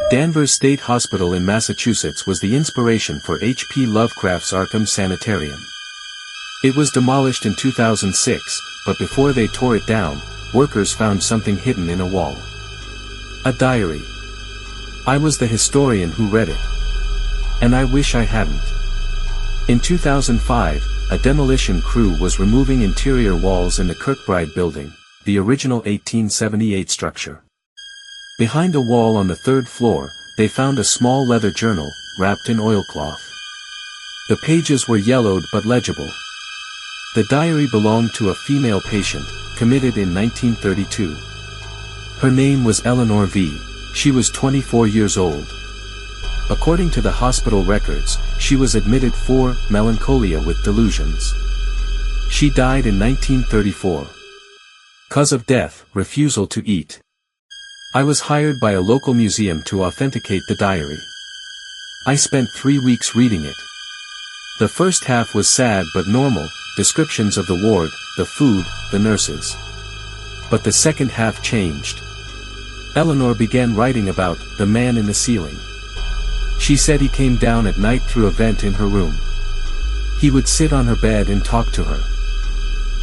Danvers State Hospital in Massachusetts was the inspiration for H.P. Lovecraft's Arkham Sanitarium. It was demolished in 2006, but before they tore it down, workers found something hidden in a wall. A diary. I was the historian who read it. And I wish I hadn't. In 2005, a demolition crew was removing interior walls in the Kirkbride building, the original 1878 structure. Behind a wall on the third floor, they found a small leather journal, wrapped in oilcloth. The pages were yellowed but legible. The diary belonged to a female patient, committed in 1932. Her name was Eleanor V. She was 24 years old. According to the hospital records, she was admitted for melancholia with delusions. She died in 1934. Cause of death, refusal to eat. I was hired by a local museum to authenticate the diary. I spent 3 weeks reading it. The first half was sad but normal, descriptions of the ward, the food, the nurses. But the second half changed. Eleanor began writing about the man in the ceiling. She said he came down at night through a vent in her room. He would sit on her bed and talk to her.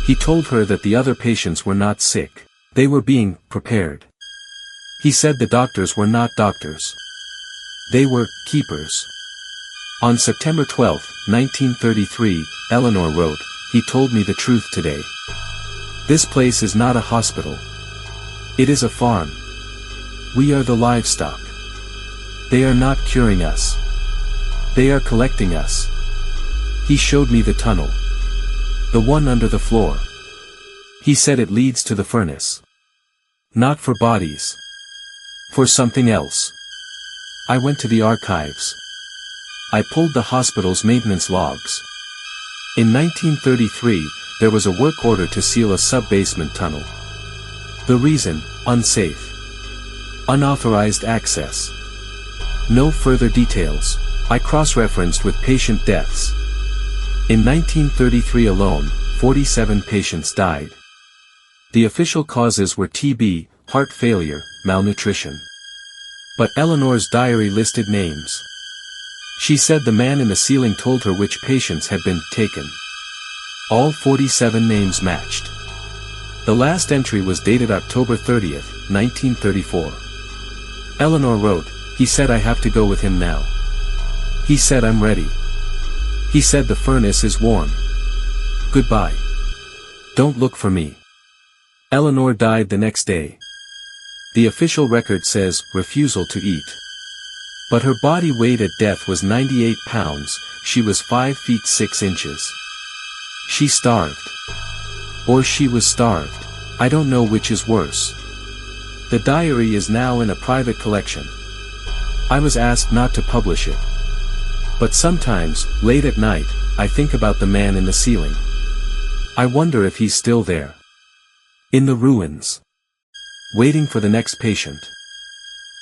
He told her that the other patients were not sick. They were being prepared. He said the doctors were not doctors. They were keepers. On September 12, 1933, Eleanor wrote, "He told me the truth today. This place is not a hospital. It is a farm. We are the livestock. They are not curing us. They are collecting us." He showed me the tunnel. The one under the floor. He said it leads to the furnace. Not for bodies. For something else. I went to the archives. I pulled the hospital's maintenance logs. In 1933, there was a work order to seal a sub-basement tunnel. The reason, unsafe. Unauthorized access. No further details. I cross-referenced with patient deaths. In 1933 alone, 47 patients died. The official causes were TB, heart failure, malnutrition. But Eleanor's diary listed names. She said the man in the ceiling told her which patients had been taken. All 47 names matched. The last entry was dated October 30, 1934. Eleanor wrote, "He said I have to go with him now. He said I'm ready. He said the furnace is warm. Goodbye. Don't look for me." Eleanor died the next day. The official record says, refusal to eat. But her body weight at death was 98 pounds, she was 5 feet 6 inches. She starved. Or she was starved. I don't know which is worse. The diary is now in a private collection. I was asked not to publish it. But sometimes, late at night, I think about the man in the ceiling. I wonder if he's still there. In the ruins. Waiting for the next patient.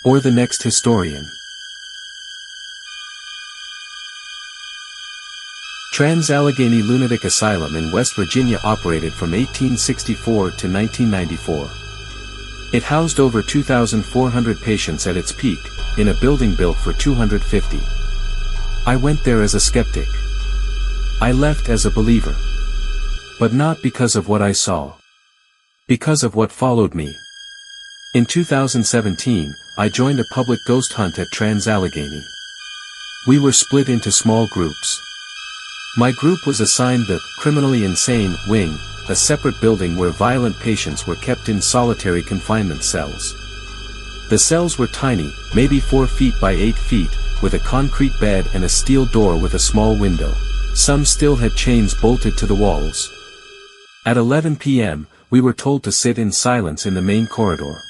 Or the next historian. Trans-Allegheny Lunatic Asylum in West Virginia operated from 1864 to 1994. It housed over 2,400 patients at its peak, in a building built for 250. I went there as a skeptic. I left as a believer. But not because of what I saw. Because of what followed me. In 2017, I joined a public ghost hunt at Trans-Allegheny. We were split into small groups. My group was assigned the criminally insane wing, a separate building where violent patients were kept in solitary confinement cells. The cells were tiny, maybe 4 feet by 8 feet, with a concrete bed and a steel door with a small window. Some still had chains bolted to the walls. At 11 p.m., we were told to sit in silence in the main corridor.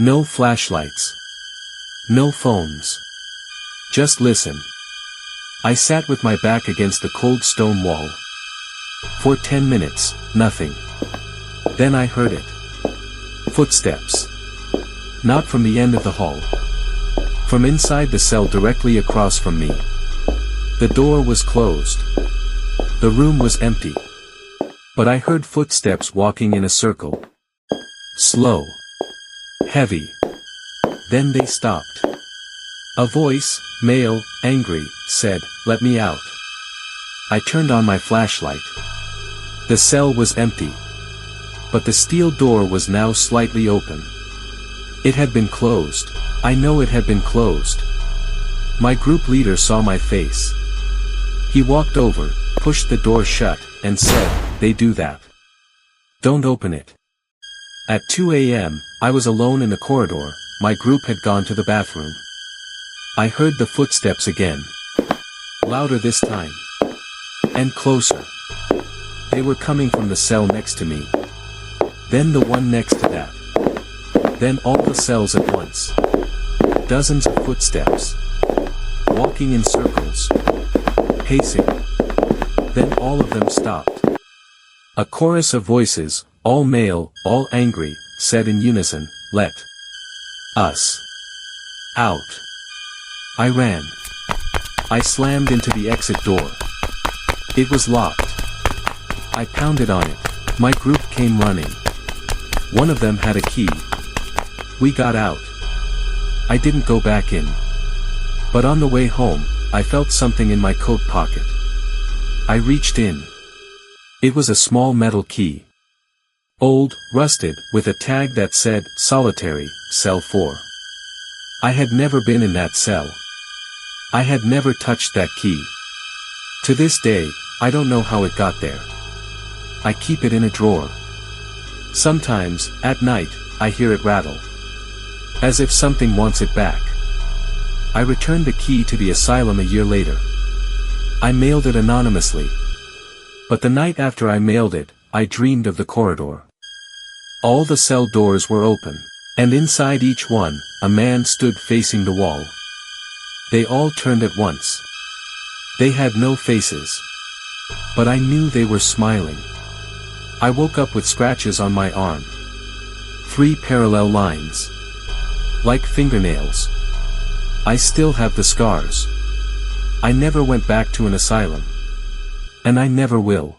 No flashlights. No phones. Just listen. I sat with my back against the cold stone wall. For 10 minutes, nothing. Then I heard it. Footsteps. Not from the end of the hall. From inside the cell directly across from me. The door was closed. The room was empty. But I heard footsteps walking in a circle. Slow. Heavy. Then they stopped. A voice, male, angry, said, "Let me out." I turned on my flashlight. The cell was empty. But the steel door was now slightly open. It had been closed. I know it had been closed. My group leader saw my face. He walked over, pushed the door shut, and said, "They do that. Don't open it." At 2 a.m., I was alone in the corridor. My group had gone to the bathroom. I heard the footsteps again. Louder this time. And closer. They were coming from the cell next to me. Then the one next to that. Then all the cells at once. Dozens of footsteps. Walking in circles. Pacing. Then all of them stopped. A chorus of voices, all male, all angry, said in unison, "Let us out." I ran. I slammed into the exit door. It was locked. I pounded on it. My group came running. One of them had a key. We got out. I didn't go back in. But on the way home, I felt something in my coat pocket. I reached in. It was a small metal key. Old, rusted, with a tag that said, "Solitary, Cell 4." I had never been in that cell. I had never touched that key. To this day, I don't know how it got there. I keep it in a drawer. Sometimes, at night, I hear it rattle. As if something wants it back. I returned the key to the asylum a year later. I mailed it anonymously. But the night after I mailed it, I dreamed of the corridor. All the cell doors were open, and inside each one, a man stood facing the wall. They all turned at once. They had no faces. But I knew they were smiling. I woke up with scratches on my arm. 3 parallel lines. Like fingernails. I still have the scars. I never went back to an asylum. And I never will.